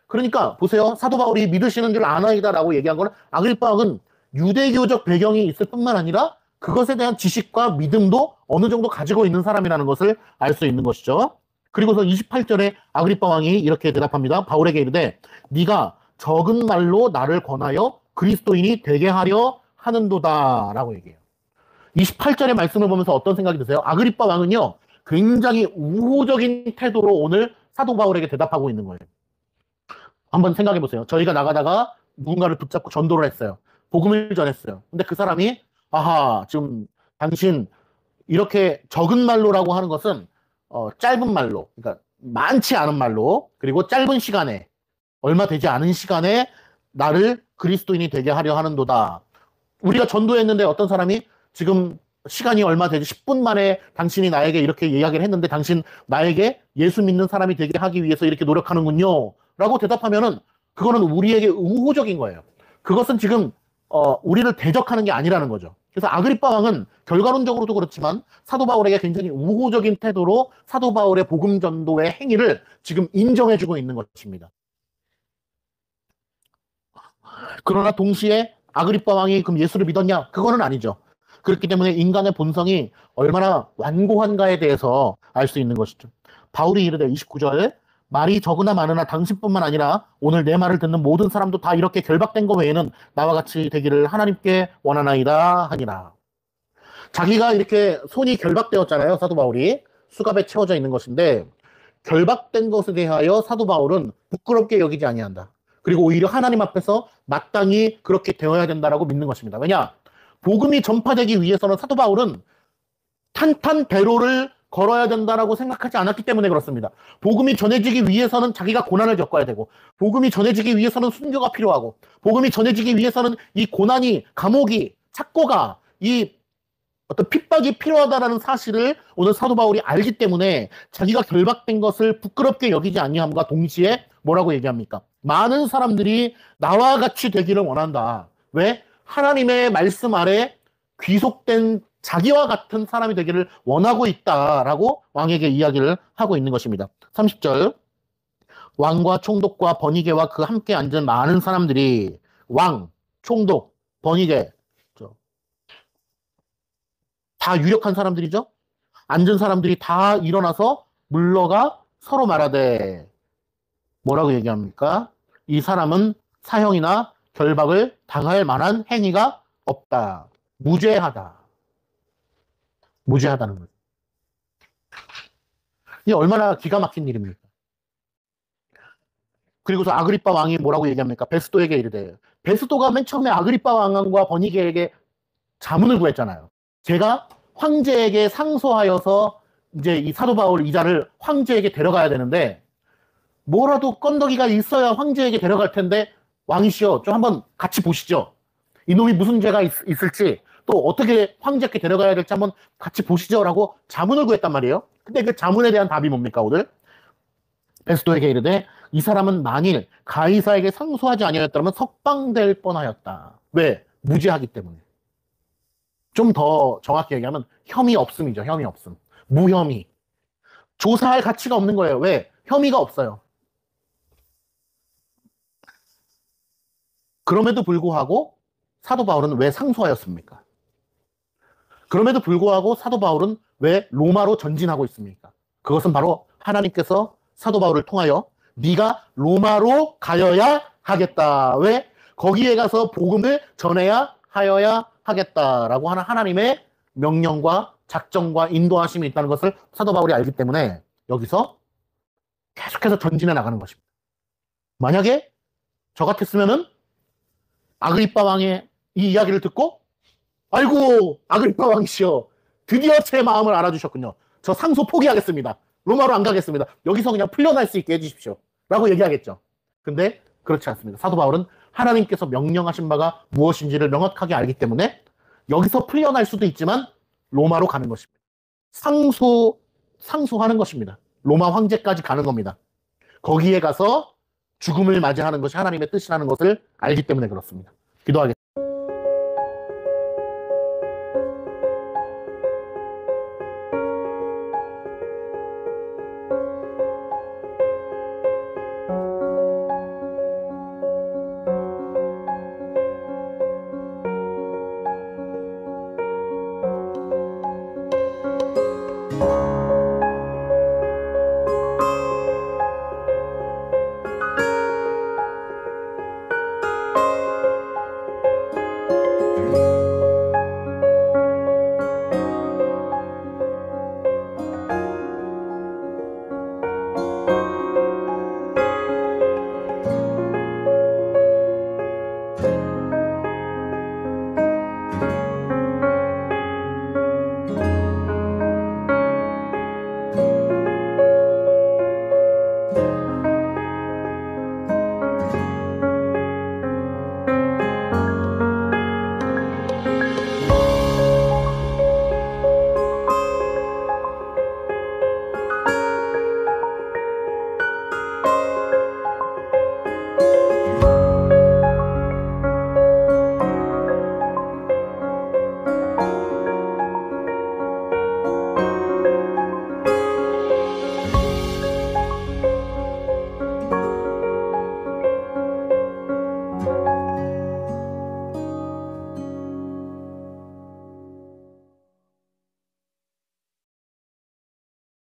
그러니까 보세요. 사도 바울이 믿으시는 줄 아나이다 라고 얘기한 거는 아그리빠 왕은 유대교적 배경이 있을 뿐만 아니라 그것에 대한 지식과 믿음도 어느 정도 가지고 있는 사람이라는 것을 알 수 있는 것이죠. 그리고서 28절에 아그리빠 왕이 이렇게 대답합니다. 바울에게 이르되 네가 적은 말로 나를 권하여 그리스도인이 되게 하려 하는도다 라고 얘기해요. 28절의 말씀을 보면서 어떤 생각이 드세요? 아그리빠 왕은요 굉장히 우호적인 태도로 오늘 사도 바울에게 대답하고 있는 거예요. 한번 생각해 보세요. 저희가 나가다가 누군가를 붙잡고 전도를 했어요. 복음을 전했어요. 근데 그 사람이 지금 당신 이렇게 적은 말로라고 하는 것은 짧은 말로, 그러니까 많지 않은 말로, 그리고 짧은 시간에 얼마 되지 않은 시간에 나를 그리스도인이 되게 하려 하는도다. 우리가 전도했는데 어떤 사람이 지금 시간이 얼마 되지 10분 만에 당신이 나에게 이렇게 이야기를 했는데 당신 나에게 예수 믿는 사람이 되게 하기 위해서 이렇게 노력하는군요. 라고 대답하면은 그거는 우리에게 우호적인 거예요. 그것은 지금 우리를 대적하는 게 아니라는 거죠. 그래서 아그리빠 왕은 결과론적으로도 그렇지만 사도 바울에게 굉장히 우호적인 태도로 사도 바울의 복음 전도의 행위를 지금 인정해주고 있는 것입니다. 그러나 동시에 아그리빠 왕이 그럼 예수를 믿었냐? 그거는 아니죠. 그렇기 때문에 인간의 본성이 얼마나 완고한가에 대해서 알 수 있는 것이죠. 바울이 이르되 29절 말이 적으나 많으나 당신뿐만 아니라 오늘 내 말을 듣는 모든 사람도 다 이렇게 결박된 것 외에는 나와 같이 되기를 하나님께 원하나이다 하니라. 자기가 이렇게 손이 결박되었잖아요. 사도 바울이 수갑에 채워져 있는 것인데 결박된 것에 대하여 사도 바울은 부끄럽게 여기지 아니한다. 그리고 오히려 하나님 앞에서 마땅히 그렇게 되어야 된다라고 믿는 것입니다. 왜냐? 복음이 전파되기 위해서는 사도 바울은 탄탄대로를 걸어야 된다라고 생각하지 않았기 때문에 그렇습니다. 복음이 전해지기 위해서는 자기가 고난을 겪어야 되고, 복음이 전해지기 위해서는 순교가 필요하고, 복음이 전해지기 위해서는 이 고난이, 감옥이, 착고가, 이 어떤 핍박이 필요하다라는 사실을 오늘 사도 바울이 알기 때문에 자기가 결박된 것을 부끄럽게 여기지 아니함과 동시에 뭐라고 얘기합니까? 많은 사람들이 나와 같이 되기를 원한다. 왜? 하나님의 말씀 아래 귀속된 자기와 같은 사람이 되기를 원하고 있다라고 왕에게 이야기를 하고 있는 것입니다. 30절. 왕과 총독과 번이게와 그 함께 앉은 많은 사람들이 왕, 총독, 번이게 다 유력한 사람들이죠. 앉은 사람들이 다 일어나서 물러가 서로 말하되 뭐라고 얘기합니까? 이 사람은 사형이나 결박을 당할 만한 행위가 없다. 무죄하다. 무죄하다는 거죠. 이게 얼마나 기가 막힌 일입니까? 그리고서 아그리빠 왕이 뭐라고 얘기합니까? 베스도에게 이르되, 베스도가 맨 처음에 아그리빠 왕과 버니게에게 자문을 구했잖아요. 제가 황제에게 상소하여서 이제 이 사도 바울 이자를 황제에게 데려가야 되는데 뭐라도 건더기가 있어야 황제에게 데려갈 텐데 왕이시여 좀 한번 같이 보시죠. 이놈이 무슨 죄가 있을지 또 어떻게 황제께 데려가야 될지 한번 같이 보시죠 라고 자문을 구했단 말이에요. 근데 그 자문에 대한 답이 뭡니까 오늘? 베스도에게 이르되 이 사람은 만일 가이사에게 상소하지 아니하였다면 석방될 뻔하였다. 왜? 무죄하기 때문에. 좀 더 정확히 얘기하면 혐의 없음이죠. 혐의 없음. 무혐의. 조사할 가치가 없는 거예요. 왜? 혐의가 없어요. 그럼에도 불구하고 사도 바울은 왜 상소하였습니까? 그럼에도 불구하고 사도 바울은 왜 로마로 전진하고 있습니까? 그것은 바로 하나님께서 사도 바울을 통하여 네가 로마로 가여야 하겠다. 왜? 거기에 가서 복음을 전해야 하여야 하겠다라고 하는 하나님의 명령과 작정과 인도하심이 있다는 것을 사도 바울이 알기 때문에 여기서 계속해서 전진해 나가는 것입니다. 만약에 저 같았으면은 아그리빠 왕의 이 이야기를 듣고 아이고 아그리빠 왕이시여 드디어 제 마음을 알아주셨군요. 저 상소 포기하겠습니다. 로마로 안 가겠습니다. 여기서 그냥 풀려날 수 있게 해주십시오. 라고 얘기하겠죠. 근데 그렇지 않습니다. 사도 바울은 하나님께서 명령하신 바가 무엇인지를 명확하게 알기 때문에 여기서 풀려날 수도 있지만 로마로 가는 것입니다. 상소하는 것입니다. 로마 황제까지 가는 겁니다. 거기에 가서 죽음을 맞이하는 것이 하나님의 뜻이라는 것을 알기 때문에 그렇습니다. 기도하겠습니다.